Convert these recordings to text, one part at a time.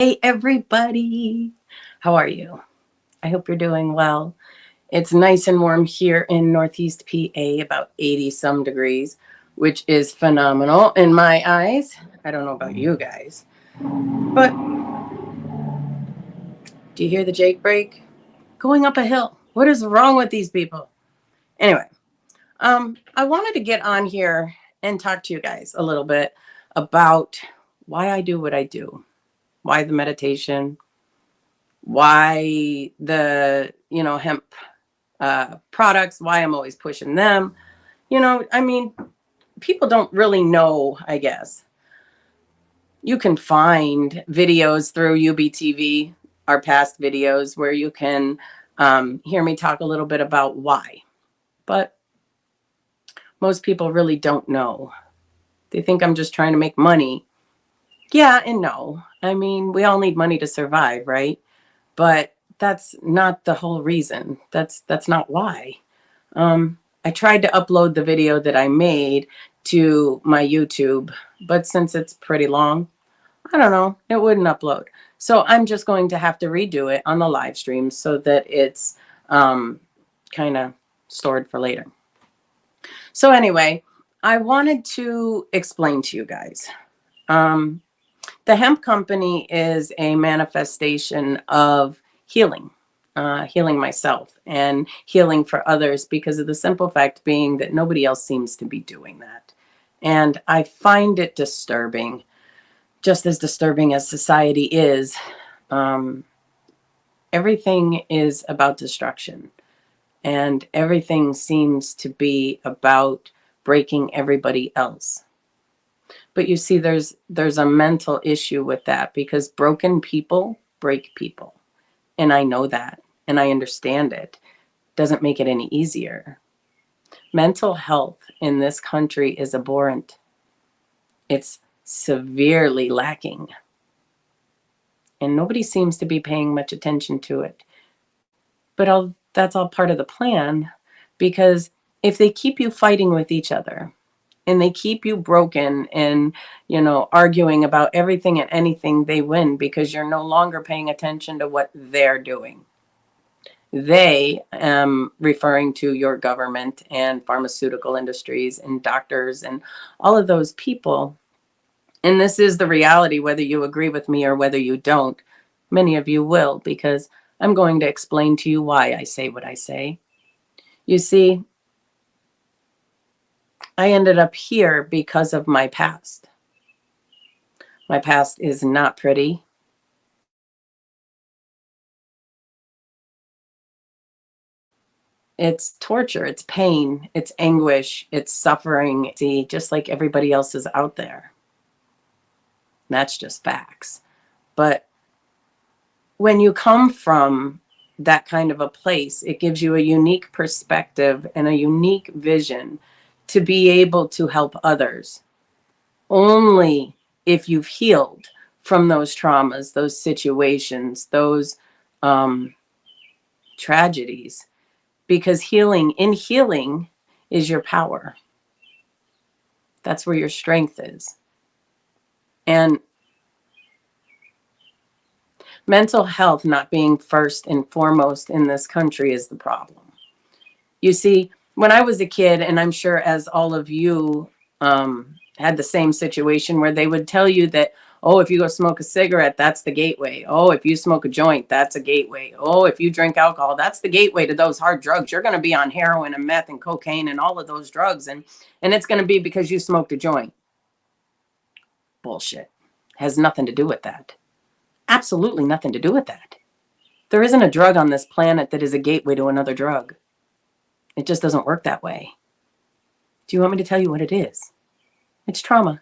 Hey, everybody. How are you? I hope you're doing well. It's nice and warm here in Northeast PA, about 80 some degrees, which is phenomenal in my eyes. I don't know about you guys, but do you hear the Jake break? Going up a hill. What is wrong with these people? Anyway, I wanted to get on here and talk to you guys a little bit about why I do what I do, why the meditation, why the hemp products, why I'm always pushing them. I mean, people don't really know, I guess. You can find videos through UBTV, our past videos, where you can hear me talk a little bit about why. But most people really don't know. They think I'm just trying to make money. Yeah and no. I mean, we all need money to survive, right? But that's not the whole reason. That's not why. I tried to upload the video that I made to my YouTube, but since it's pretty long, I don't know, it wouldn't upload. So I'm just going to have to redo it on the live stream so that it's kind of stored for later. So anyway, I wanted to explain to you guys. The hemp company is a manifestation of healing. Healing myself and healing for others, because of the simple fact being that nobody else seems to be doing that. And I find it disturbing, just as disturbing as society is. Everything is about destruction, and everything seems to be about breaking everybody else. But you see, there's a mental issue with that, because broken people break people. And I know that, and I understand it. Doesn't make it any easier. Mental health in this country is abhorrent. It's severely lacking. And nobody seems to be paying much attention to it. But that's all part of the plan, because if they keep you fighting with each other and they keep you broken and, arguing about everything and anything, they win, because you're no longer paying attention to what they're doing. They, referring to your government and pharmaceutical industries and doctors and all of those people. And this is the reality, whether you agree with me or whether you don't. Many of you will, because I'm going to explain to you why I say what I say. You see, I ended up here because of my past. My past is not pretty. It's torture, it's pain, it's anguish, it's suffering. See, just like everybody else is out there. That's just facts. But when you come from that kind of a place, it gives you a unique perspective and a unique vision to be able to help others. Only if you've healed from those traumas, those situations, those tragedies, because healing is your power. That's where your strength is. And mental health not being first and foremost in this country is the problem. You see, when I was a kid, and I'm sure as all of you had the same situation, where they would tell you that, oh, if you go smoke a cigarette, that's the gateway. Oh, if you smoke a joint, that's a gateway. Oh, if you drink alcohol, that's the gateway to those hard drugs. You're going to be on heroin and meth and cocaine and all of those drugs. And it's going to be because you smoked a joint. Bullshit. Has nothing to do with that. Absolutely nothing to do with that. There isn't a drug on this planet that is a gateway to another drug. It just doesn't work that way. Do you want me to tell you what it is? It's trauma.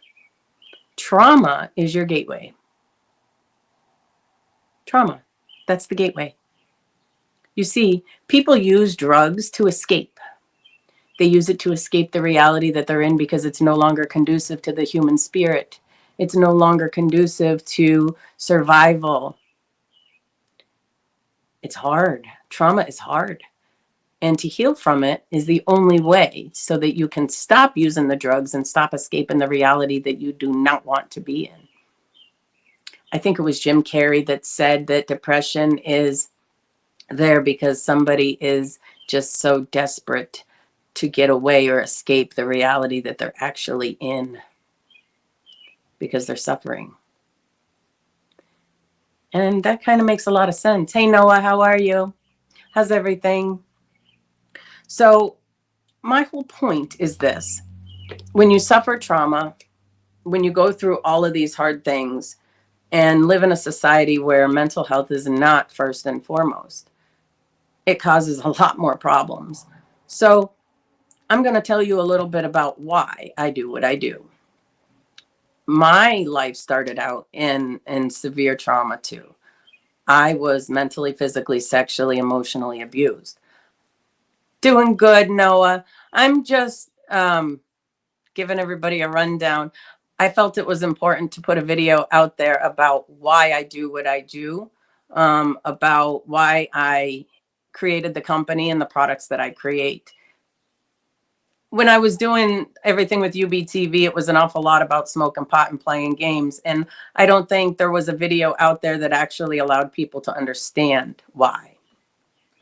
Trauma is your gateway. Trauma. That's the gateway. You see, people use drugs to escape. They use it to escape the reality that they're in, because it's no longer conducive to the human spirit. It's no longer conducive to survival. It's hard. Trauma is hard. And to heal from it is the only way, so that you can stop using the drugs and stop escaping the reality that you do not want to be in. I think it was Jim Carrey that said that depression is there because somebody is just so desperate to get away or escape the reality that they're actually in because they're suffering. And that kind of makes a lot of sense. Hey, Noah, how are you? How's everything? So, my whole point is this: when you suffer trauma, when you go through all of these hard things and live in a society where mental health is not first and foremost, it causes a lot more problems. So, I'm going to tell you a little bit about why I do what I do. My life started out in severe trauma too. I was mentally, physically, sexually, emotionally abused. Doing good, Noah. I'm just giving everybody a rundown. I felt it was important to put a video out there about why I do what I do, about why I created the company and the products that I create. When I was doing everything with UBTV, it was an awful lot about smoking pot and playing games. And I don't think there was a video out there that actually allowed people to understand why.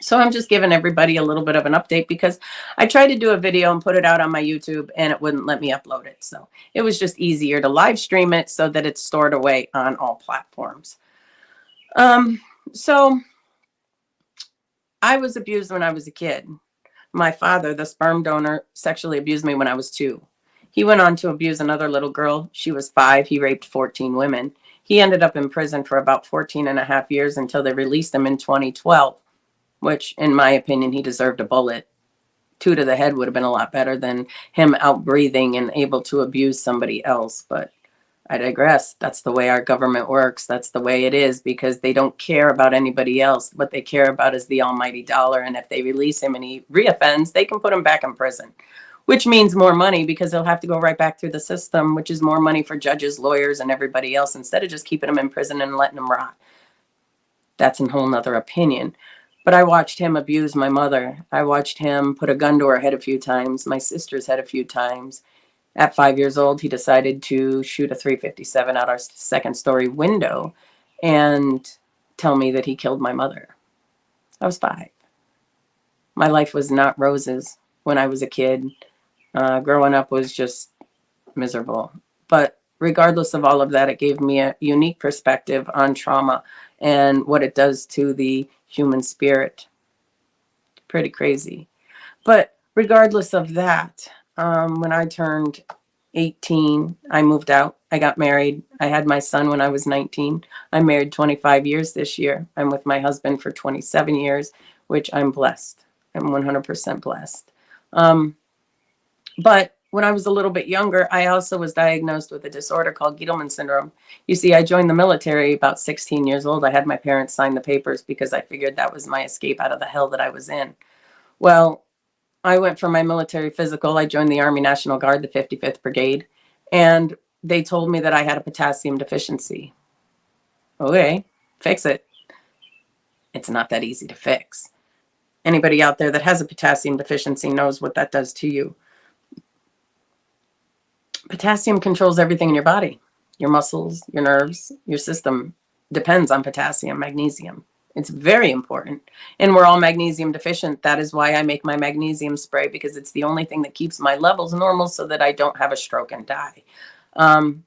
So I'm just giving everybody a little bit of an update because I tried to do a video and put it out on my YouTube and it wouldn't let me upload it. So it was just easier to live stream it so that it's stored away on all platforms. So I was abused when I was a kid. My father, the sperm donor, sexually abused me when I was 2. He went on to abuse another little girl. She was 5. He raped 14 women. He ended up in prison for about 14 and a half years until they released him in 2012, which, in my opinion, he deserved a bullet. 2 to the head would have been a lot better than him out breathing and able to abuse somebody else. But I digress. That's the way our government works. That's the way it is because they don't care about anybody else. What they care about is the almighty dollar. And if they release him and he reoffends, they can put him back in prison, which means more money because he'll have to go right back through the system, which is more money for judges, lawyers, and everybody else instead of just keeping him in prison and letting him rot. That's a whole nother opinion. But I watched him abuse my mother. I watched him put a gun to her head a few times, my sister's head a few times. At 5 years old, he decided to shoot a .357 out our second-story window and tell me that he killed my mother. I was 5. My life was not roses when I was a kid. Growing up was just miserable. But regardless of all of that, it gave me a unique perspective on trauma and what it does to the human spirit. Pretty crazy. But regardless of that, when I turned 18, I moved out. I got married. I had my son when I was 19. I'm married 25 years this year. I'm with my husband for 27 years, which I'm blessed. I'm 100% blessed. But when I was a little bit younger, I also was diagnosed with a disorder called Gittleman syndrome. You see, I joined the military about 16 years old. I had my parents sign the papers because I figured that was my escape out of the hell that I was in. Well, I went for my military physical. I joined the Army National Guard, the 55th Brigade, and they told me that I had a potassium deficiency. Okay, fix it. It's not that easy to fix. Anybody out there that has a potassium deficiency knows what that does to you. Potassium controls everything in your body. Your muscles, your nerves, your system depends on potassium, magnesium. It's very important. And we're all magnesium deficient. That is why I make my magnesium spray, because it's the only thing that keeps my levels normal so that I don't have a stroke and die.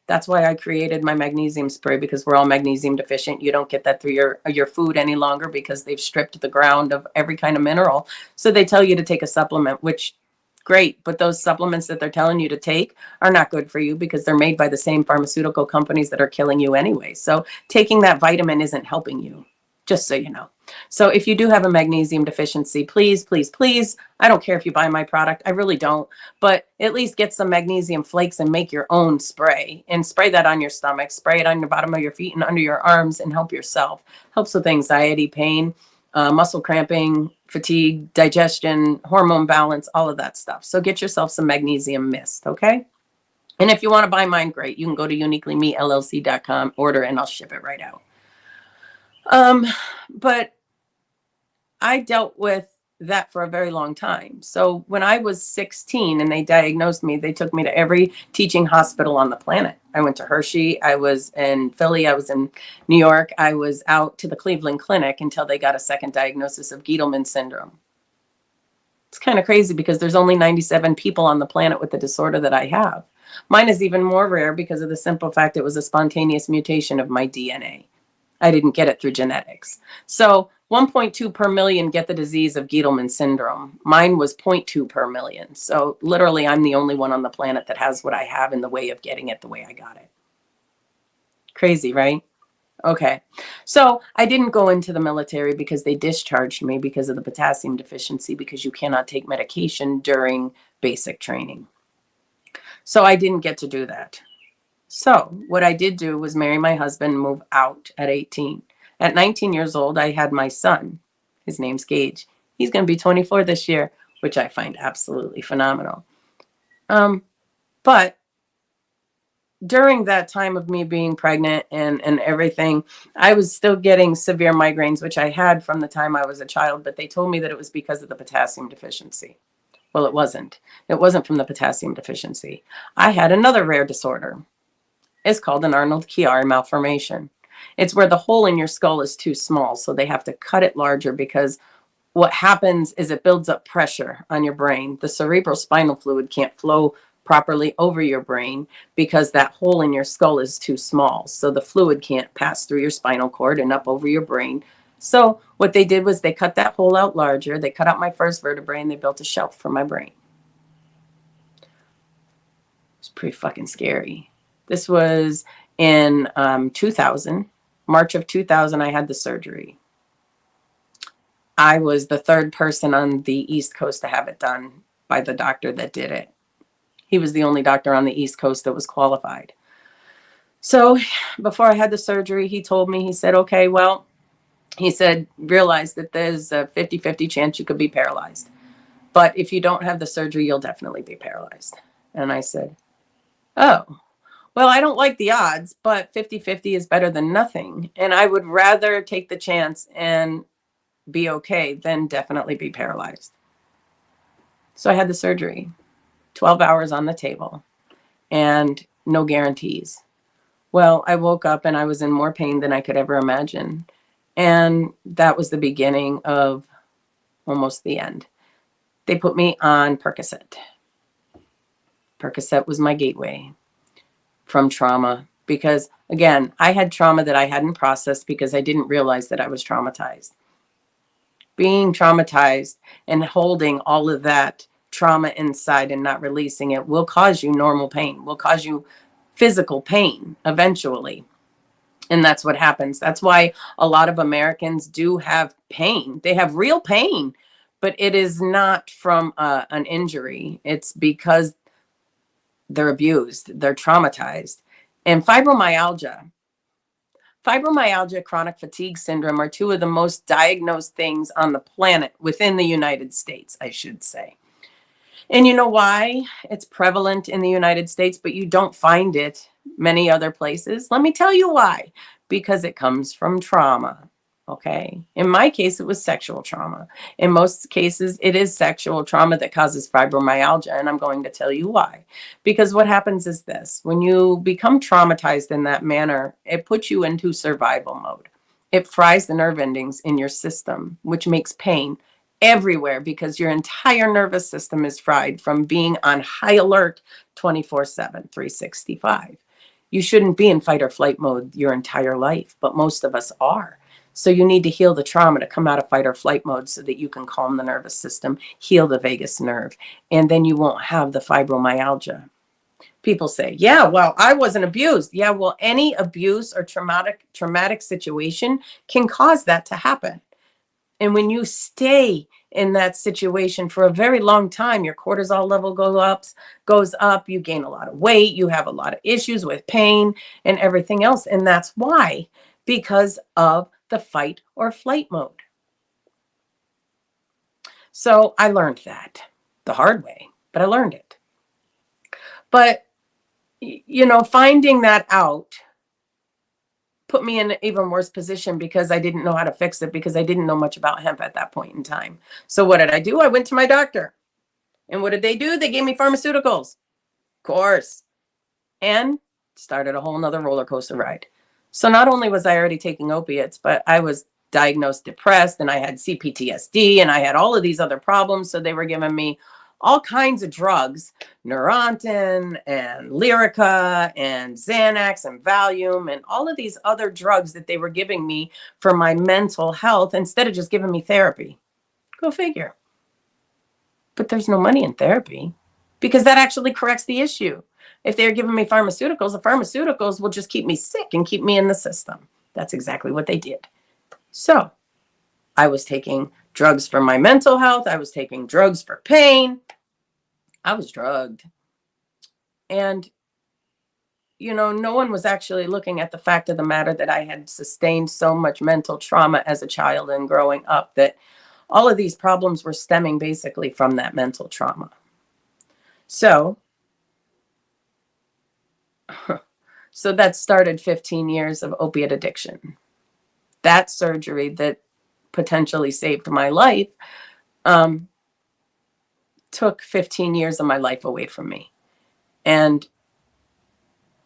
That's why I created my magnesium spray, because we're all magnesium deficient. You don't get that through your food any longer because they've stripped the ground of every kind of mineral. So they tell you to take a supplement, which great, but those supplements that they're telling you to take are not good for you because they're made by the same pharmaceutical companies that are killing you anyway. So taking that vitamin isn't helping you, just so you know. So if you do have a magnesium deficiency, please, please, please, I don't care if you buy my product. I really don't. But at least get some magnesium flakes and make your own spray and spray that on your stomach, spray it on the bottom of your feet and under your arms and help yourself. Helps with anxiety, pain, muscle cramping, fatigue, digestion, hormone balance, all of that stuff. So get yourself some magnesium mist, okay? And if you want to buy mine, great. You can go to uniquelymeLLC.com, order, and I'll ship it right out. But I dealt with that for a very long time. So when I was 16 and they diagnosed me, they took me to every teaching hospital on the planet. I went to Hershey. I was in Philly. I was in New York. I was out to the Cleveland Clinic until they got a second diagnosis of Guillain syndrome. It's kind of crazy because there's only 97 people on the planet with the disorder that I have. Mine is even more rare because of the simple fact it was a spontaneous mutation of my DNA. I didn't get it through genetics. So 1.2 per million get the disease of Guillain syndrome. Mine was 0.2 per million. So literally, I'm the only one on the planet that has what I have in the way of getting it the way I got it. Crazy, right? Okay. So I didn't go into the military because they discharged me because of the potassium deficiency, because you cannot take medication during basic training. So I didn't get to do that. So what I did do was marry my husband and move out at 18. At 19 years old, I had my son. His name's Gage. He's going to be 24 this year, which I find absolutely phenomenal. But during that time of me being pregnant and everything, I was still getting severe migraines, which I had from the time I was a child, but they told me that it was because of the potassium deficiency. Well, it wasn't. It wasn't from the potassium deficiency. I had another rare disorder. It's called an Arnold-Chiari malformation. It's where the hole in your skull is too small, so they have to cut it larger because what happens is it builds up pressure on your brain. The cerebral spinal fluid can't flow properly over your brain because that hole in your skull is too small. So the fluid can't pass through your spinal cord and up over your brain. So what they did was they cut that hole out larger. They cut out my first vertebrae and they built a shelf for my brain. It's pretty fucking scary. This was in 2000. March of 2000, I had the surgery. I was the third person on the East Coast to have it done by the doctor that did it. He was the only doctor on the East Coast that was qualified. So before I had the surgery, he told me, he said, okay, well, he said, realize that there's a 50-50 chance you could be paralyzed. But if you don't have the surgery, you'll definitely be paralyzed. And I said, oh, well, I don't like the odds, but 50-50 is better than nothing. And I would rather take the chance and be okay than definitely be paralyzed. So I had the surgery, 12 hours on the table and no guarantees. Well, I woke up and I was in more pain than I could ever imagine. And that was the beginning of almost the end. They put me on Percocet. Percocet was my gateway from trauma because, again, I had trauma that I hadn't processed because I didn't realize that I was traumatized. Being traumatized and holding all of that trauma inside and not releasing it will cause you normal pain, will cause you physical pain eventually. And that's what happens. That's why a lot of Americans do have pain. They have real pain, but it is not from an injury. It's because they're abused, they're traumatized. And fibromyalgia, chronic fatigue syndrome are two of the most diagnosed things on the planet within the United States, I should say. And you know why it's prevalent in the United States, but you don't find it many other places? Let me tell you why. Because it comes from trauma. Okay. In my case, it was sexual trauma. In most cases, it is sexual trauma that causes fibromyalgia. And I'm going to tell you why. Because what happens is this: when you become traumatized in that manner, it puts you into survival mode. It fries the nerve endings in your system, which makes pain everywhere because your entire nervous system is fried from being on high alert 24/7, 365. You shouldn't be in fight or flight mode your entire life, but most of us are. So you need to heal the trauma to come out of fight or flight mode so that you can calm the nervous system, heal the vagus nerve, and then you won't have the fibromyalgia. People say, yeah, well, I wasn't abused. Yeah, well, any abuse or traumatic situation can cause that to happen. And when you stay in that situation for a very long time, your cortisol level goes up, you gain a lot of weight, you have a lot of issues with pain and everything else. And that's why, because of the fight or flight mode. So I learned that the hard way, but I learned it. But, finding that out put me in an even worse position because I didn't know how to fix it, because I didn't know much about hemp at that point in time. So what did I do? I went to my doctor. And what did they do? They gave me pharmaceuticals. Of course. And started a whole nother roller coaster ride. So not only was I already taking opiates, but I was diagnosed depressed, and I had CPTSD, and I had all of these other problems. So they were giving me all kinds of drugs, Neurontin and Lyrica and Xanax and Valium and all of these other drugs that they were giving me for my mental health instead of just giving me therapy. Go figure. But there's no money in therapy because that actually corrects the issue. If they're giving me pharmaceuticals, the pharmaceuticals will just keep me sick and keep me in the system. That's exactly what they did. So I was taking drugs for my mental health. I was taking drugs for pain. I was drugged. And, you know, no one was actually looking at the fact of the matter that I had sustained so much mental trauma as a child and growing up that all of these problems were stemming basically from that mental trauma. So that started 15 years of opiate addiction. That surgery that potentially saved my life took 15 years of my life away from me. And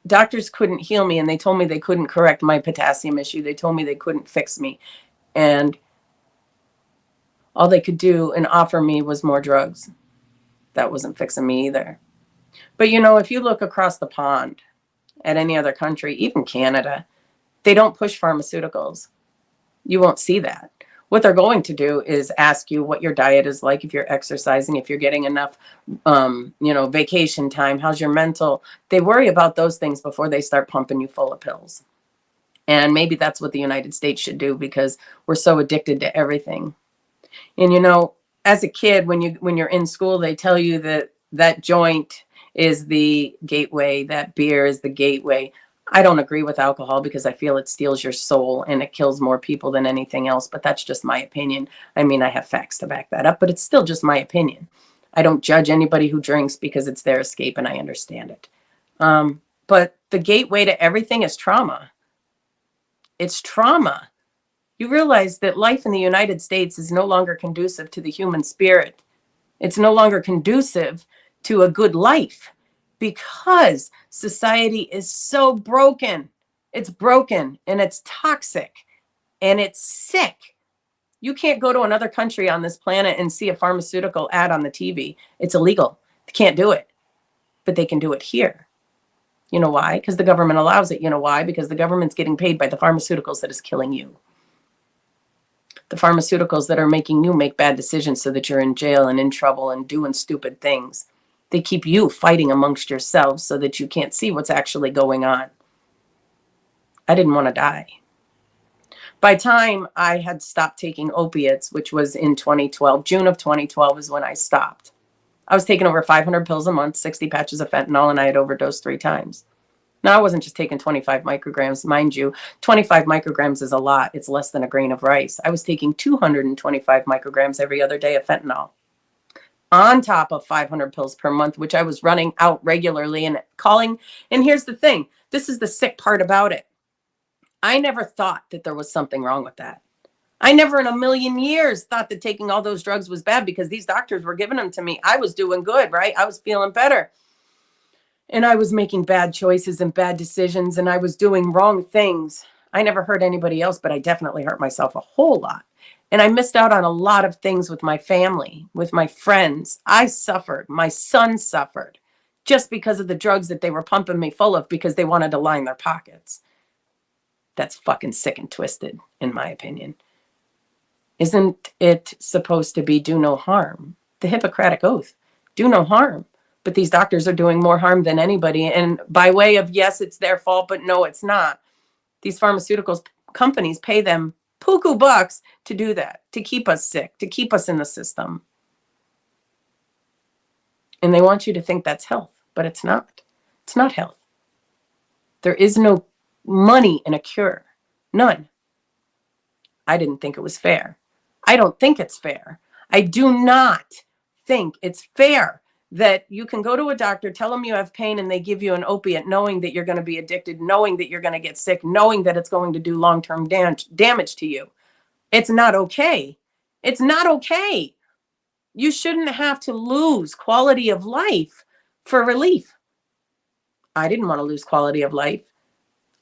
doctors couldn't heal me, and they told me they couldn't correct my potassium issue. They told me they couldn't fix me. And all they could do and offer me was more drugs. That wasn't fixing me either. But, you know, if you look across the pond at any other country, even Canada, they don't push pharmaceuticals. You won't see that. What they're going to do is ask you what your diet is like, if you're exercising, if you're getting enough, vacation time, how's your mental. They worry about those things before they start pumping you full of pills. And maybe that's what the United States should do, because we're so addicted to everything. And, you know, as a kid, when you're in school, they tell you that joint is the gateway, that beer is the gateway. I don't agree with alcohol because I feel it steals your soul and it kills more people than anything else. But that's just my opinion. I mean, I have facts to back that up, but it's still just my opinion. I don't judge anybody who drinks because it's their escape and I understand it. But the gateway to everything is trauma. It's trauma. You realize that life in the United States is no longer conducive to the human spirit. It's no longer conducive to a good life because society is so broken. It's broken and it's toxic and it's sick. You can't go to another country on this planet and see a pharmaceutical ad on the TV. It's illegal. They can't do it, but they can do it here. You know why? Because the government allows it. You know why? Because the government's getting paid by the pharmaceuticals that is killing you. The pharmaceuticals that are making you make bad decisions so that you're in jail and in trouble and doing stupid things. They keep you fighting amongst yourselves so that you can't see what's actually going on. I didn't want to die. By time I had stopped taking opiates, which was in 2012, June of 2012 is when I stopped. I was taking over 500 pills a month, 60 patches of fentanyl, and I had overdosed 3 times. Now, I wasn't just taking 25 micrograms. Mind you, 25 micrograms is a lot. It's less than a grain of rice. I was taking 225 micrograms every other day of fentanyl, on top of 500 pills per month, which I was running out regularly and calling. And here's the thing. This is the sick part about it. I never thought that there was something wrong with that. I never in a million years thought that taking all those drugs was bad because these doctors were giving them to me. I was doing good, right? I was feeling better. And I was making bad choices and bad decisions, and I was doing wrong things. I never hurt anybody else, but I definitely hurt myself a whole lot. And I missed out on a lot of things with my family, with my friends. I suffered. My son suffered just because of the drugs that they were pumping me full of because they wanted to line their pockets. That's fucking sick and twisted, in my opinion. Isn't it supposed to be do no harm? The Hippocratic Oath, do no harm. But these doctors are doing more harm than anybody. And by way of, yes, it's their fault, but no, it's not. These pharmaceuticals companies pay them buku bucks to do that, to keep us sick, to keep us in the system. And they want you to think that's health, but it's not. It's not health. There is no money in a cure. None. I didn't think it was fair. I don't think it's fair. I do not think it's fair that you can go to a doctor, tell them you have pain, and they give you an opiate, knowing that you're going to be addicted, knowing that you're going to get sick, knowing that it's going to do long-term damage to you. It's not okay. It's not okay. You shouldn't have to lose quality of life for relief. I didn't want to lose quality of life.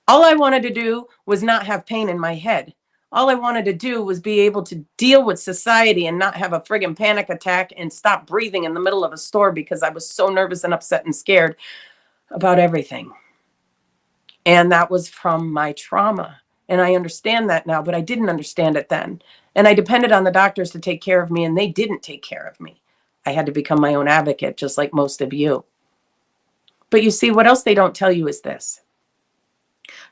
All I wanted to do was not have pain in my head. All I wanted to do was be able to deal with society and not have a friggin' panic attack and stop breathing in the middle of a store because I was so nervous and upset and scared about everything. And that was from my trauma. And I understand that now, but I didn't understand it then. And I depended on the doctors to take care of me, and they didn't take care of me. I had to become my own advocate, just like most of you. But you see, what else they don't tell you is this.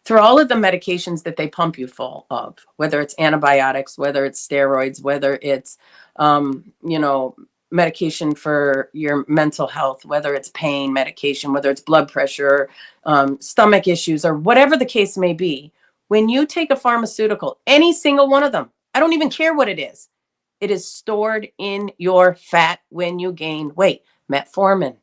Through all of the medications that they pump you full of, whether it's antibiotics, whether it's steroids, whether it's, medication for your mental health, whether it's pain medication, whether it's blood pressure, stomach issues, or whatever the case may be, when you take a pharmaceutical, any single one of them, I don't even care what it is stored in your fat when you gain weight. Metformin.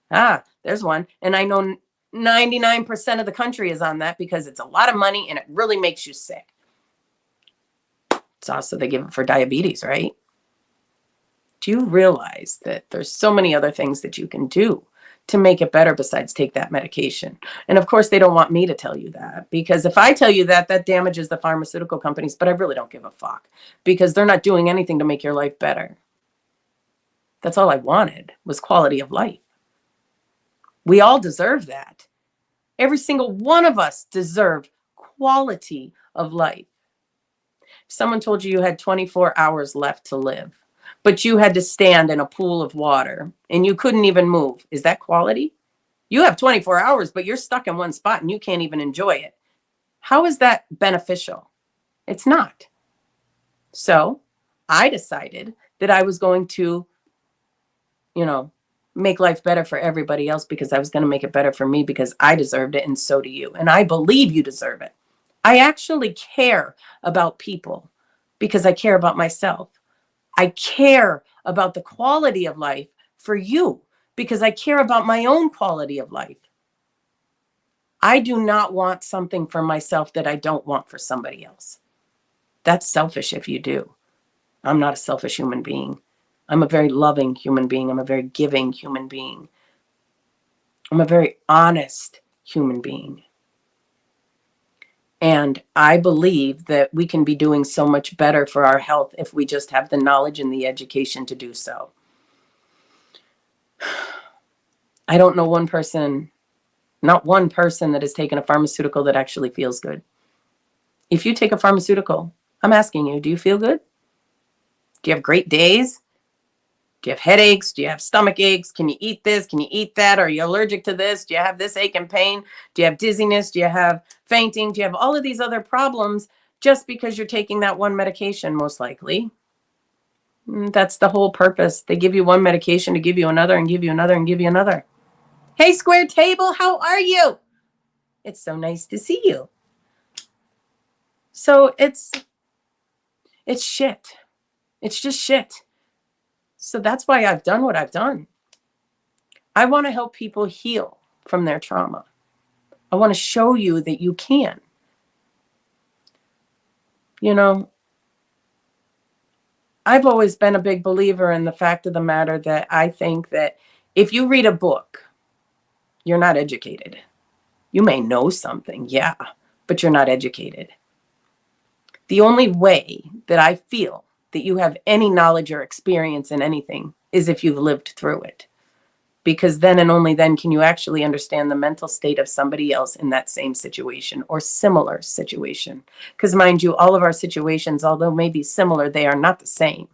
There's one. And I know 99% of the country is on that because it's a lot of money and it really makes you sick. It's also, they give it for diabetes, right? Do you realize that there's so many other things that you can do to make it better besides take that medication? And of course, they don't want me to tell you that, because if I tell you that, that damages the pharmaceutical companies, but I really don't give a fuck because they're not doing anything to make your life better. That's all I wanted, was quality of life. We all deserve that. Every single one of us deserve quality of life. If someone told you you had 24 hours left to live, but you had to stand in a pool of water and you couldn't even move, is that quality? You have 24 hours, but you're stuck in one spot and you can't even enjoy it. How is that beneficial? It's not. So I decided that I was going to, make life better for everybody else, because I was going to make it better for me, because I deserved it and so do you. And I believe you deserve it. I actually care about people because I care about myself. I care about the quality of life for you because I care about my own quality of life. I do not want something for myself that I don't want for somebody else. That's selfish if you do. I'm not a selfish human being. I'm a very loving human being. I'm a very giving human being. I'm a very honest human being. And I believe that we can be doing so much better for our health if we just have the knowledge and the education to do so. I don't know one person, not one person that has taken a pharmaceutical that actually feels good. If you take a pharmaceutical, I'm asking you, do you feel good? Do you have great days? Do you have headaches? Do you have stomach aches? Can you eat this? Can you eat that? Are you allergic to this? Do you have this ache and pain? Do you have dizziness? Do you have fainting? Do you have all of these other problems just because you're taking that one medication, most likely? That's the whole purpose. They give you one medication to give you another and give you another and give you another. Hey, Square Table, how are you? It's so nice to see you. So it's shit. It's just shit. So that's why I've done what I've done. I want to help people heal from their trauma. I want to show you that you can. I've always been a big believer in the fact of the matter that I think that if you read a book, you're not educated. You may know something, yeah, but you're not educated. The only way that I feel that you have any knowledge or experience in anything is if you've lived through it. Because then and only then can you actually understand the mental state of somebody else in that same situation or similar situation. Because mind you, all of our situations, although maybe similar, they are not the same.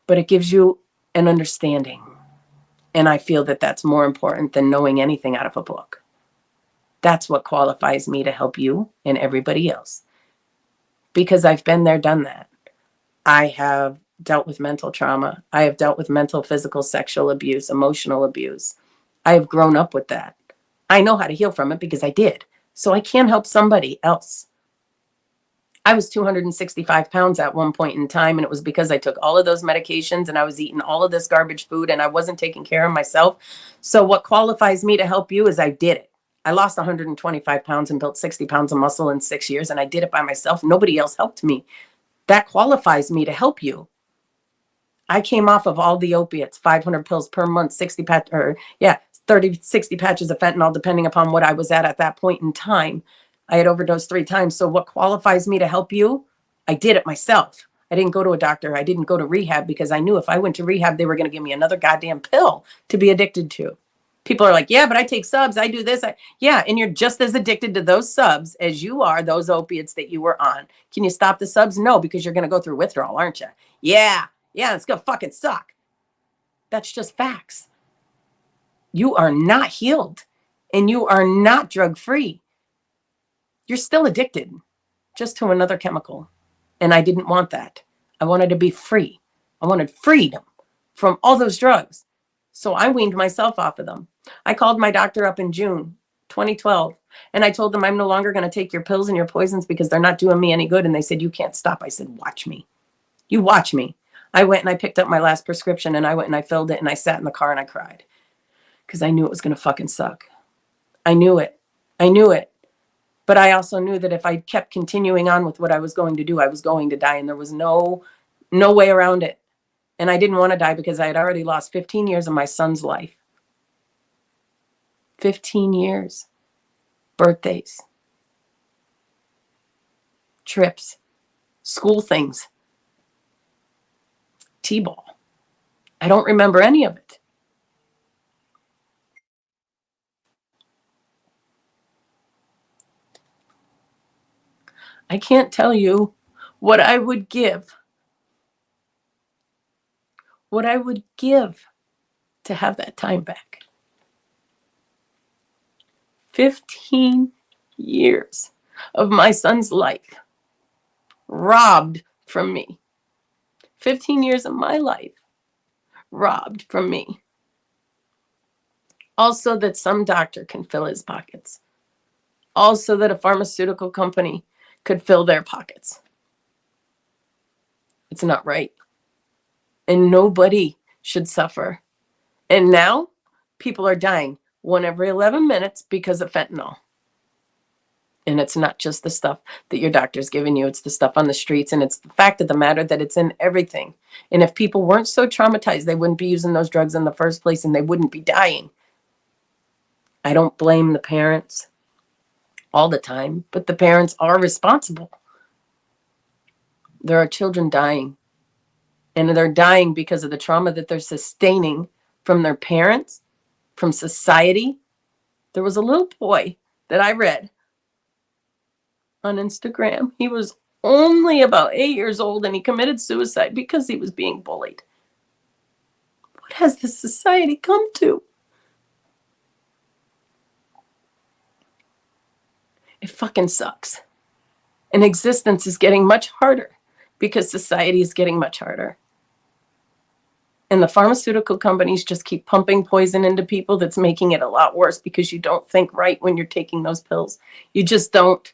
But it gives you an understanding. And I feel that that's more important than knowing anything out of a book. That's what qualifies me to help you and everybody else. Because I've been there, done that. I have dealt with mental trauma. I have dealt with mental, physical, sexual abuse, emotional abuse. I have grown up with that. I know how to heal from it because I did. So I can help somebody else. I was 265 pounds at one point in time, and it was because I took all of those medications and I was eating all of this garbage food and I wasn't taking care of myself. So what qualifies me to help you is I did it. I lost 125 pounds and built 60 pounds of muscle in 6 years, and I did it by myself. Nobody else helped me. That qualifies me to help you. I came off of all the opiates, 500 pills per month, 30, 60 patches of fentanyl, depending upon what I was at that point in time. I had overdosed 3 times. So what qualifies me to help you? I did it myself. I didn't go to a doctor. I didn't go to rehab because I knew if I went to rehab, they were going to give me another goddamn pill to be addicted to. People are like, yeah, but I take subs. I do this. Yeah, and you're just as addicted to those subs as you are those opiates that you were on. Can you stop the subs? No, because you're going to go through withdrawal, aren't you? Yeah, it's going to fucking suck. That's just facts. You are not healed and you are not drug-free. You're still addicted, just to another chemical. And I didn't want that. I wanted to be free. I wanted freedom from all those drugs. So I weaned myself off of them. I called my doctor up in June 2012, and I told them I'm no longer going to take your pills and your poisons because they're not doing me any good. And they said, you can't stop. I said, watch me. You watch me. I went and I picked up my last prescription, and I went and I filled it, and I sat in the car and I cried because I knew it was going to fucking suck. I knew it. But I also knew that if I kept continuing on with what I was going to do, I was going to die, and there was no way around it. And I didn't want to die because I had already lost 15 years of my son's life. 15 years. Birthdays. Trips. School things. T-ball. I don't remember any of it. I can't tell you what I would give. What I would give to have that time back. 15 years of my son's life robbed from me. 15 years of my life robbed from me. Also that some doctor can fill his pockets. Also that a pharmaceutical company could fill their pockets. It's not right. And nobody should suffer. And now people are dying 1 every 11 minutes because of fentanyl. And it's not just the stuff that your doctor's giving you. It's the stuff on the streets. And it's the fact of the matter that it's in everything. And if people weren't so traumatized, they wouldn't be using those drugs in the first place, and they wouldn't be dying. I don't blame the parents all the time, but the parents are responsible. There are children dying, and they're dying because of the trauma that they're sustaining from their parents, from society. There was a little boy that I read on Instagram. He was only about 8 years old, and he committed suicide because he was being bullied. What has this society come to? It fucking sucks. And existence is getting much harder because society is getting much harder. And the pharmaceutical companies just keep pumping poison into people that's making it a lot worse because you don't think right when you're taking those pills. You just don't.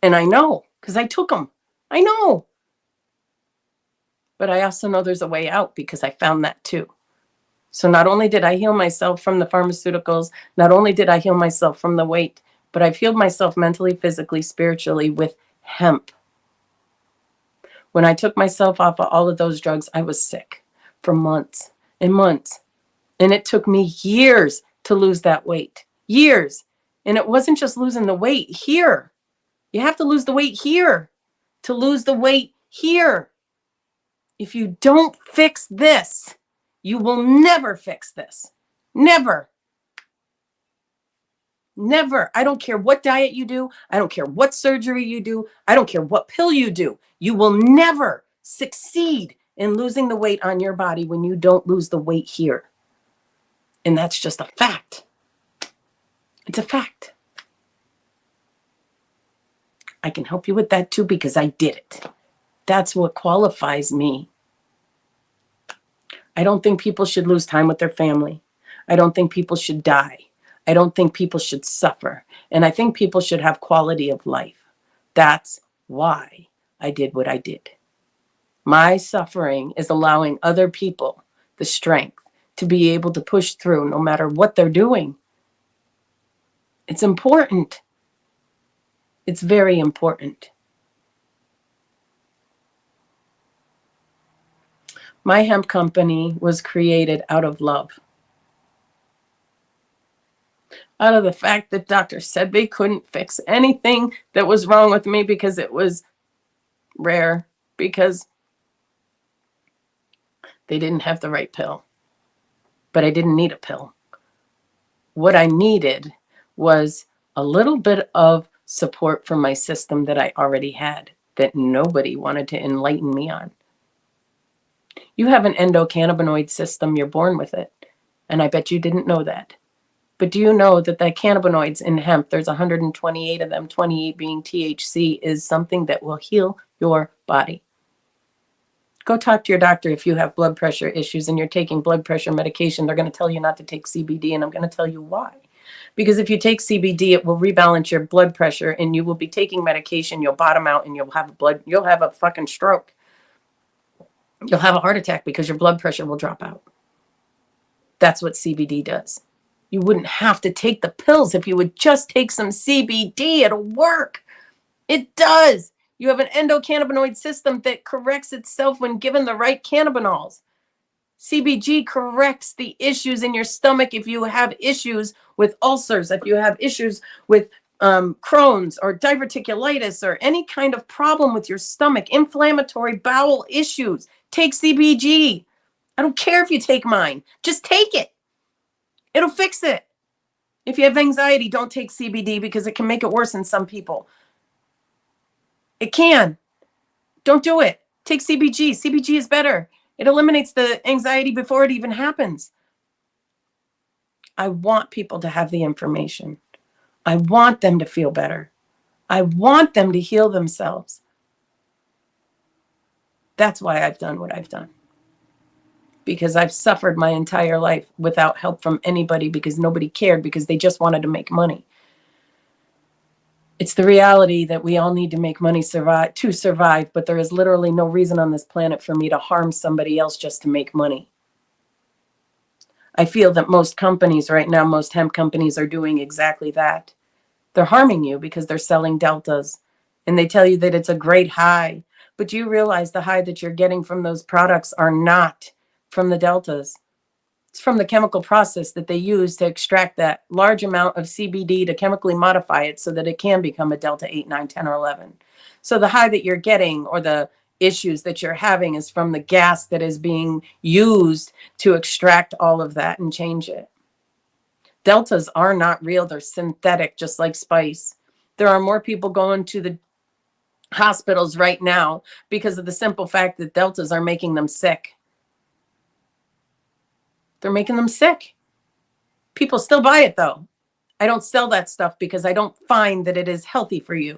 And I know, because I took them. I know. But I also know there's a way out because I found that too. So not only did I heal myself from the pharmaceuticals, not only did I heal myself from the weight, but I've healed myself mentally, physically, spiritually with hemp. When I took myself off of all of those drugs, I was sick for months and months. And it took me years to lose that weight. Years. And it wasn't just losing the weight here. You have to lose the weight here to lose the weight here. If you don't fix this, you will never fix this. Never. Never. I don't care what diet you do. I don't care what surgery you do. I don't care what pill you do. You will never succeed in losing the weight on your body when you don't lose the weight here. And that's just a fact. It's a fact. I can help you with that too because I did it. That's what qualifies me. I don't think people should lose time with their family. I don't think people should die. I don't think people should suffer. And I think people should have quality of life. That's why I did what I did. My suffering is allowing other people the strength to be able to push through no matter what they're doing. It's important. It's very important. My hemp company was created out of love. Out of the fact that doctors said they couldn't fix anything that was wrong with me because it was rare, because they didn't have the right pill. But I didn't need a pill. What I needed was a little bit of support from my system that I already had, that nobody wanted to enlighten me on. You have an endocannabinoid system, you're born with it. And I bet you didn't know that. But do you know that the cannabinoids in hemp, there's 128 of them, 28 being THC, is something that will heal your body. Go talk to your doctor if you have blood pressure issues and you're taking blood pressure medication. They're going to tell you not to take CBD, and I'm going to tell you why. Because if you take CBD, it will rebalance your blood pressure, and you will be taking medication, you'll bottom out, and you'll have a fucking stroke. You'll have a heart attack because your blood pressure will drop out. That's what CBD does. You wouldn't have to take the pills if you would just take some CBD. It'll work. It does. You have an endocannabinoid system that corrects itself when given the right cannabinoids. CBG corrects the issues in your stomach if you have issues with ulcers, if you have issues with Crohn's or diverticulitis or any kind of problem with your stomach, inflammatory bowel issues. Take CBG. I don't care if you take mine. Just take it. It'll fix it. If you have anxiety, don't take CBD because it can make it worse in some people. It can. Don't do it. Take CBG. CBG is better. It eliminates the anxiety before it even happens. I want people to have the information. I want them to feel better. I want them to heal themselves. That's why I've done what I've done. Because I've suffered my entire life without help from anybody, because nobody cared, because they just wanted to make money. It's the reality that we all need to make money to survive, but there is literally no reason on this planet for me to harm somebody else just to make money. I feel that most companies right now, most hemp companies, are doing exactly that. They're harming you because they're selling deltas, and they tell you that it's a great high. But do you realize the high that you're getting from those products are not from the deltas? It's from the chemical process that they use to extract that large amount of CBD to chemically modify it so that it can become a delta 8, 9, 10, or 11. So the high that you're getting, or the issues that you're having, is from the gas that is being used to extract all of that and change it. Deltas are not real. They're synthetic, just like spice. There are more people going to the hospitals right now because of the simple fact that deltas are making them sick. They're making them sick. People still buy it, though. I don't sell that stuff because I don't find that it is healthy for you.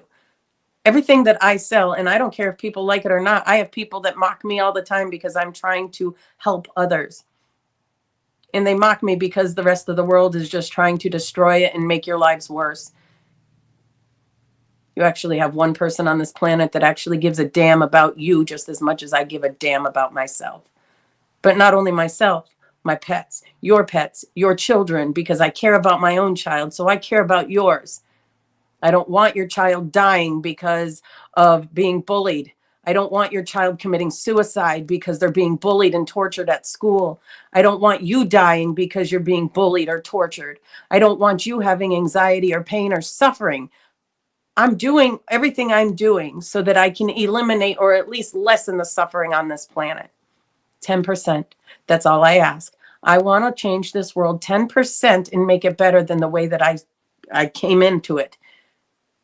Everything that I sell, and I don't care if people like it or not, I have people that mock me all the time because I'm trying to help others. And they mock me because the rest of the world is just trying to destroy it and make your lives worse. You actually have one person on this planet that actually gives a damn about you just as much as I give a damn about myself. But not only myself, my pets, your children, because I care about my own child, so I care about yours. I don't want your child dying because of being bullied. I don't want your child committing suicide because they're being bullied and tortured at school. I don't want you dying because you're being bullied or tortured. I don't want you having anxiety or pain or suffering. I'm doing everything I'm doing so that I can eliminate or at least lessen the suffering on this planet. 10%. That's all I ask. I want to change this world 10% and make it better than the way that I came into it.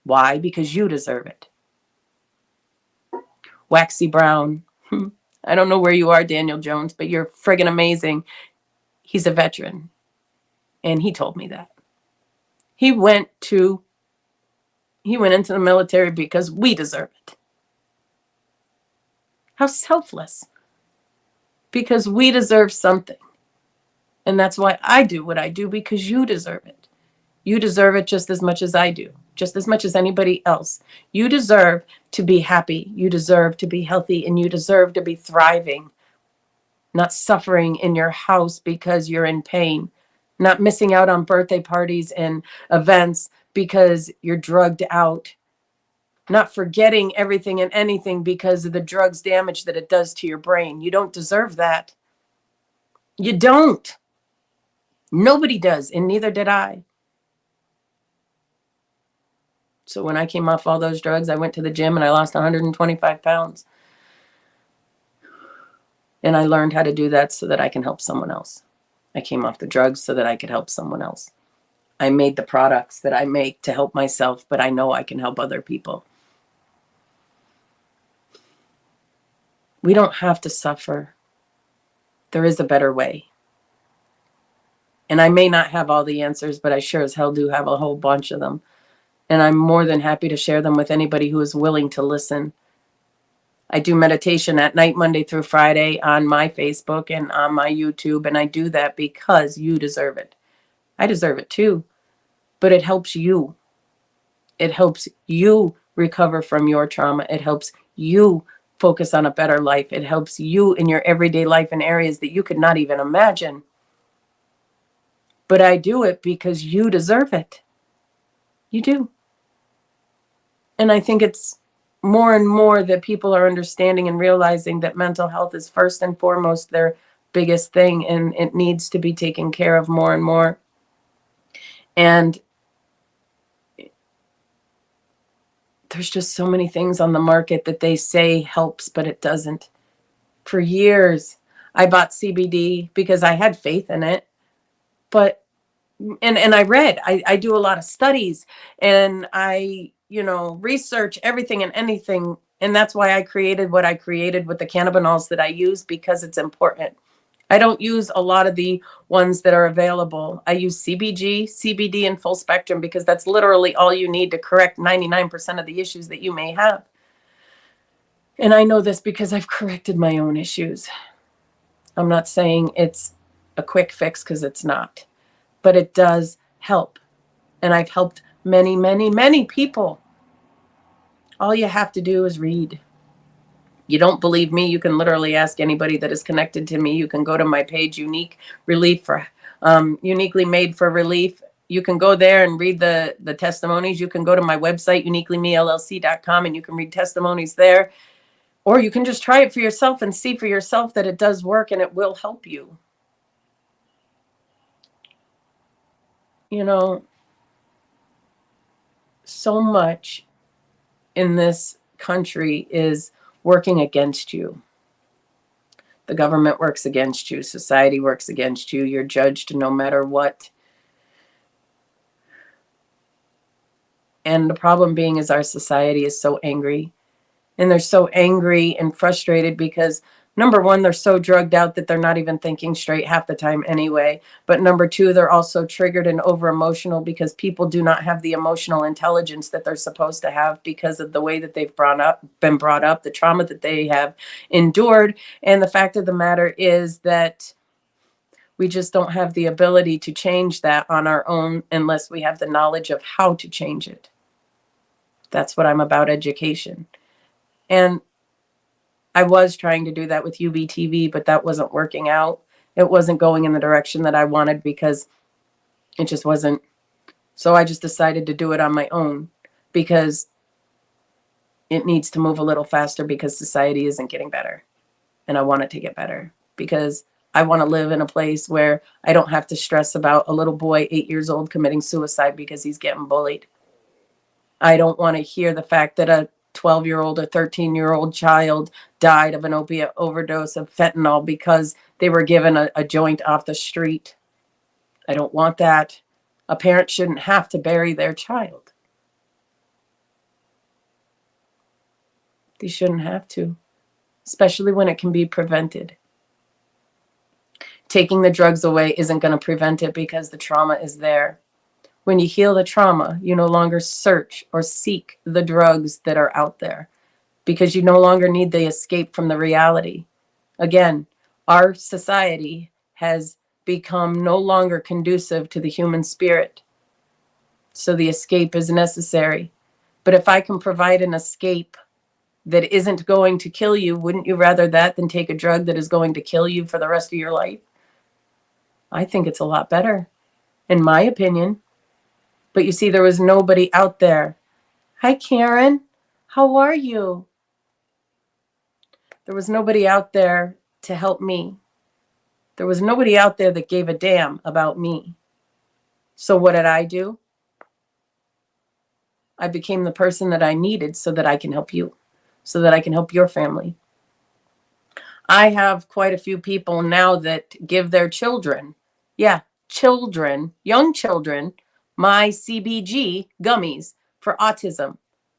Why? Because you deserve it. Waxy Brown. I don't know where you are, Daniel Jones, but you're friggin' amazing. He's a veteran. And he told me that. He went into the military because we deserve it. How selfless. Because we deserve something. And that's why I do what I do, because you deserve it. You deserve it just as much as I do. just as much as anybody else. You deserve to be happy. You deserve to be healthy, and you deserve to be thriving, not suffering in your house because you're in pain, not missing out on birthday parties and events because you're drugged out, not forgetting everything and anything because of the drugs damage that it does to your brain. You don't deserve that. You don't. Nobody does, and neither did I. So when I came off all those drugs, I went to the gym and I lost 125 pounds. And I learned how to do that so that I can help someone else. I came off the drugs so that I could help someone else. I made the products that I make to help myself, but I know I can help other people. We don't have to suffer. There is a better way. And I may not have all the answers, but I sure as hell do have a whole bunch of them. And I'm more than happy to share them with anybody who is willing to listen. I do meditation at night, Monday through Friday, on my Facebook and on my YouTube. And I do that because you deserve it. I deserve it too. But it helps you. It helps you recover from your trauma. It helps you focus on a better life. It helps you in your everyday life in areas that you could not even imagine. But I do it because you deserve it. You do. And I think it's more and more that people are understanding and realizing that mental health is first and foremost their biggest thing, and it needs to be taken care of more and more. And there's just so many things on the market that they say helps, but it doesn't. For years, I bought CBD because I had faith in it. But and I read, I do a lot of studies, and I, research everything and anything. And that's why I created what I created with the cannabinoids that I use, because it's important. I don't use a lot of the ones that are available. I use CBG, CBD, and full spectrum because that's literally all you need to correct 99% of the issues that you may have. And I know this because I've corrected my own issues. I'm not saying it's a quick fix, because it's not. But it does help. And I've helped many, many, many people. All you have to do is read. You don't believe me? You can literally ask anybody that is connected to me. You can go to my page, Unique Relief for Uniquely Made for Relief. You can go there and read the testimonies. You can go to my website, uniquelymellc.com, and you can read testimonies there. Or you can just try it for yourself and see for yourself that it does work and it will help you. So much in this country is working against you. The government works against you. Society works against you. You're judged no matter what. And the problem being is our society is so angry. And they're so angry and frustrated because, number one, they're so drugged out that they're not even thinking straight half the time anyway. But number two, they're also triggered and over emotional because people do not have the emotional intelligence that they're supposed to have because of the way that they've been brought up, the trauma that they have endured. And the fact of the matter is that we just don't have the ability to change that on our own unless we have the knowledge of how to change it. That's what I'm about, education. And I was trying to do that with UBTV, but that wasn't working out. It wasn't going in the direction that I wanted because it just wasn't. So I just decided to do it on my own because it needs to move a little faster because society isn't getting better. And I want it to get better because I want to live in a place where I don't have to stress about a little boy 8 years old committing suicide because he's getting bullied. I don't want to hear the fact that a 12-year-old or 13-year-old child died of an opiate overdose of fentanyl because they were given a joint off the street. I don't want that. A parent shouldn't have to bury their child. They shouldn't have to, especially when it can be prevented. Taking the drugs away isn't going to prevent it because the trauma is there. When you heal the trauma, you no longer search or seek the drugs that are out there because you no longer need the escape from the reality. Again, our society has become no longer conducive to the human spirit. So the escape is necessary. But if I can provide an escape that isn't going to kill you, wouldn't you rather that than take a drug that is going to kill you for the rest of your life? I think it's a lot better, in my opinion. But you see, there was nobody out there. Hi, Karen. How are you? There was nobody out there to help me. There was nobody out there that gave a damn about me. So what did I do? I became the person that I needed so that I can help you, so that I can help your family. I have quite a few people now that give their children, children, young children, my CBG gummies for autism,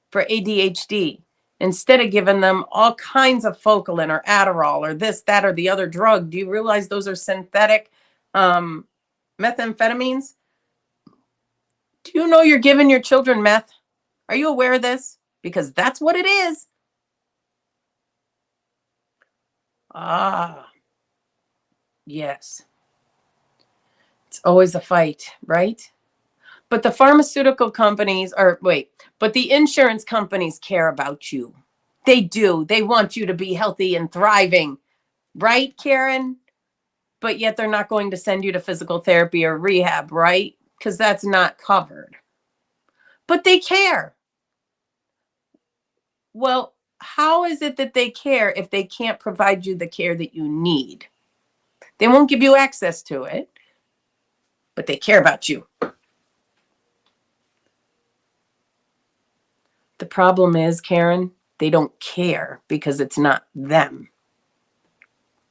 for ADHD, instead of giving them all kinds of Focalin or Adderall or this, that, or the other drug. Do you realize those are synthetic methamphetamines? Do you know you're giving your children meth? Are you aware of this? Because that's what it is. Ah, yes. It's always a fight, right? But the pharmaceutical companies but the insurance companies care about you. They do. They want you to be healthy and thriving, right, Karen? But yet they're not going to send you to physical therapy or rehab, right? Because that's not covered. But they care. Well, how is it that they care if they can't provide you the care that you need? They won't give you access to it, but they care about you. The problem is, Karen, they don't care because it's not them.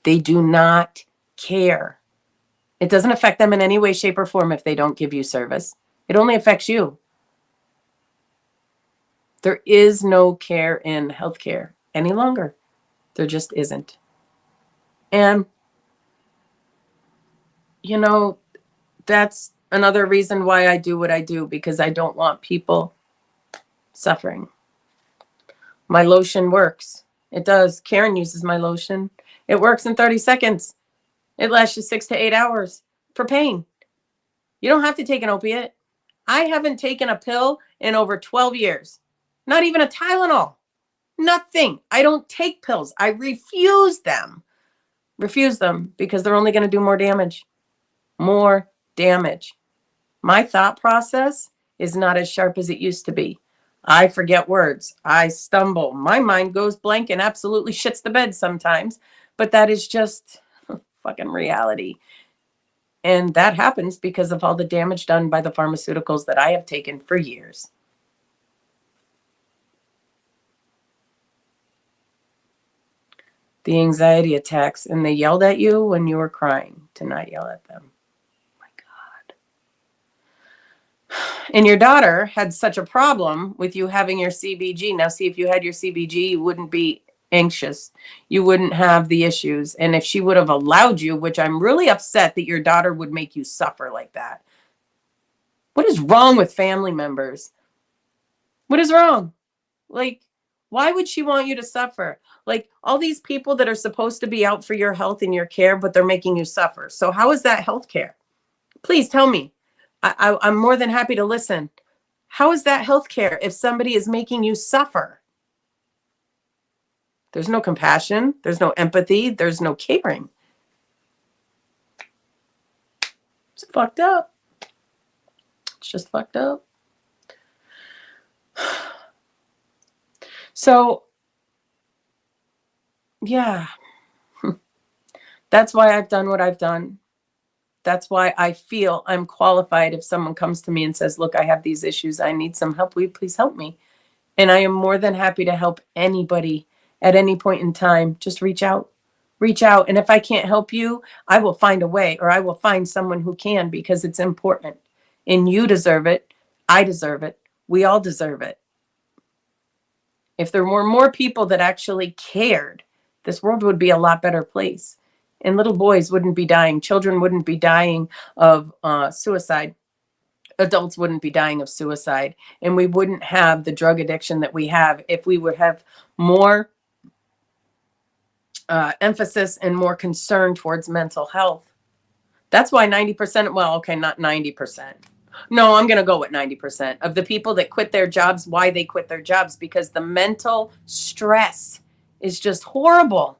They do not care. It doesn't affect them in any way, shape, or form if they don't give you service. It only affects you. There is no care in healthcare any longer. There just isn't. And, you know, that's another reason why I do what I do, because I don't want people suffering. My lotion works. It does. Karen uses my lotion. It works in 30 seconds. It lasts you 6 to 8 hours for pain. You don't have to take an opiate. I haven't taken a pill in over 12 years. Not even a Tylenol. Nothing. I don't take pills. I refuse them. Refuse them because they're only going to do more damage. More damage. My thought process is not as sharp as it used to be. I forget words. I stumble. My mind goes blank and absolutely shits the bed sometimes. But that is just fucking reality. And that happens because of all the damage done by the pharmaceuticals that I have taken for years. The anxiety attacks, and they yelled at you when you were crying to not yell at them. My God. And your daughter had such a problem with you having your CBG. Now, see, if you had your CBG, you wouldn't be anxious. You wouldn't have the issues. And if she would have allowed you, which I'm really upset that your daughter would make you suffer like that. What is wrong with family members? What is wrong? Like, why would she want you to suffer? Like, all these people that are supposed to be out for your health and your care, but they're making you suffer. So how is that health care? Please tell me. I'm more than happy to listen. How is that health care if somebody is making you suffer? There's no compassion. There's no empathy. There's no caring. It's fucked up. It's just fucked up. So, yeah, that's why I've done what I've done. That's why I feel I'm qualified if someone comes to me and says, look, I have these issues. I need some help. Will you please help me? And I am more than happy to help anybody at any point in time. Just reach out. Reach out. And if I can't help you, I will find a way, or I will find someone who can, because it's important. And you deserve it. I deserve it. We all deserve it. If there were more people that actually cared, this world would be a lot better place. And little boys wouldn't be dying. Children wouldn't be dying of suicide. Adults wouldn't be dying of suicide. And we wouldn't have the drug addiction that we have if we would have more emphasis and more concern towards mental health. That's why 90%, well, okay, not 90%. No, I'm going to go with 90% of the people that quit their jobs. Why they quit their jobs? Because the mental stress is just horrible.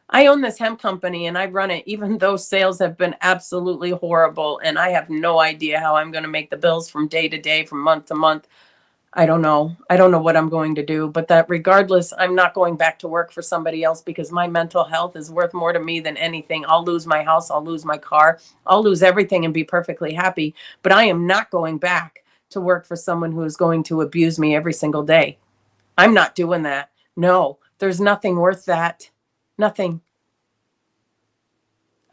I own this hemp company and I run it, even though sales have been absolutely horrible. And I have no idea how I'm going to make the bills from day to day, from month to month. I don't know. I don't know what I'm going to do, but that regardless, I'm not going back to work for somebody else because my mental health is worth more to me than anything. I'll lose my house. I'll lose my car. I'll lose everything and be perfectly happy. But I am not going back to work for someone who is going to abuse me every single day. I'm not doing that. No, there's nothing worth that. Nothing.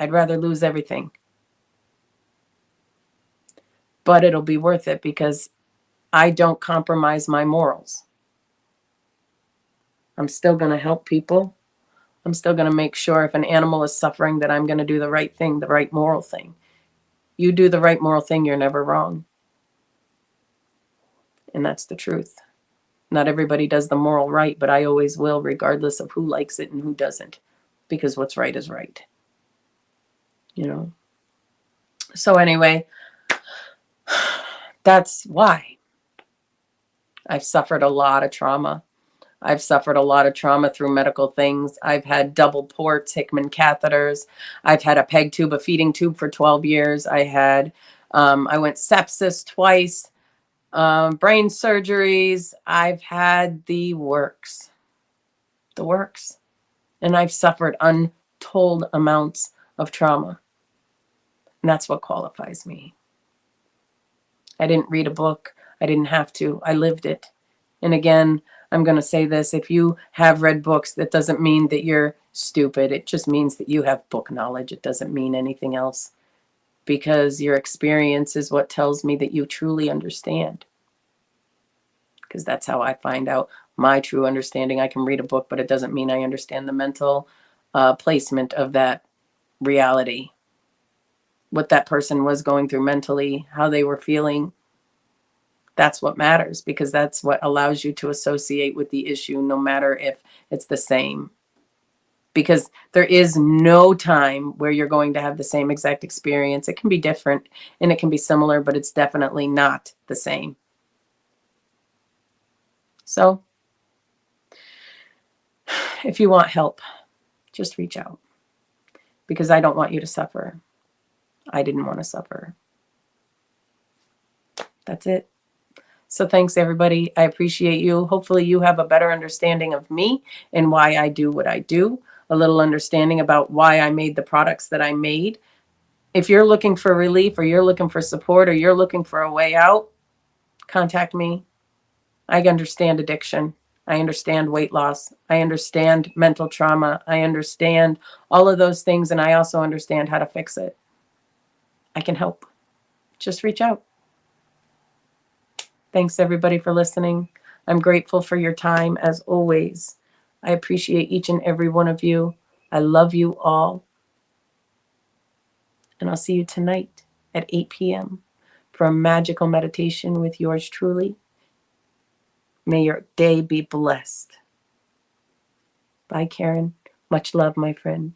I'd rather lose everything. But it'll be worth it because I don't compromise my morals. I'm still going to help people. I'm still going to make sure if an animal is suffering that I'm going to do the right thing, the right moral thing. You do the right moral thing, you're never wrong. And that's the truth. Not everybody does the moral right, but I always will, regardless of who likes it and who doesn't, because what's right is right. You know? So anyway, that's why I've suffered a lot of trauma. I've suffered a lot of trauma through medical things. I've had double ports, Hickman catheters. I've had a peg tube, a feeding tube for 12 years. I went sepsis twice, brain surgeries. I've had the works. And I've suffered untold amounts of trauma. And that's what qualifies me. I didn't read a book. I didn't have to. I lived it. And again, I'm going to say this. If you have read books, that doesn't mean that you're stupid. It just means that you have book knowledge. It doesn't mean anything else. Because your experience is what tells me that you truly understand. Because that's how I find out my true understanding. I can read a book, but it doesn't mean I understand the mental placement of that reality. What that person was going through mentally, how they were feeling. That's what matters, because that's what allows you to associate with the issue, no matter if it's the same. Because there is no time where you're going to have the same exact experience. It can be different and it can be similar, but it's definitely not the same. So if you want help, just reach out, because I don't want you to suffer. I didn't want to suffer. That's it. So thanks, everybody. I appreciate you. Hopefully you have a better understanding of me and why I do what I do, a little understanding about why I made the products that I made. If you're looking for relief, or you're looking for support, or you're looking for a way out, contact me. I understand addiction. I understand weight loss. I understand mental trauma. I understand all of those things, and I also understand how to fix it. I can help. Just reach out. Thanks, everybody, for listening. I'm grateful for your time, as always. I appreciate each and every one of you. I love you all. And I'll see you tonight at 8 p.m. for a magical meditation with yours truly. May your day be blessed. Bye, Karen. Much love, my friend.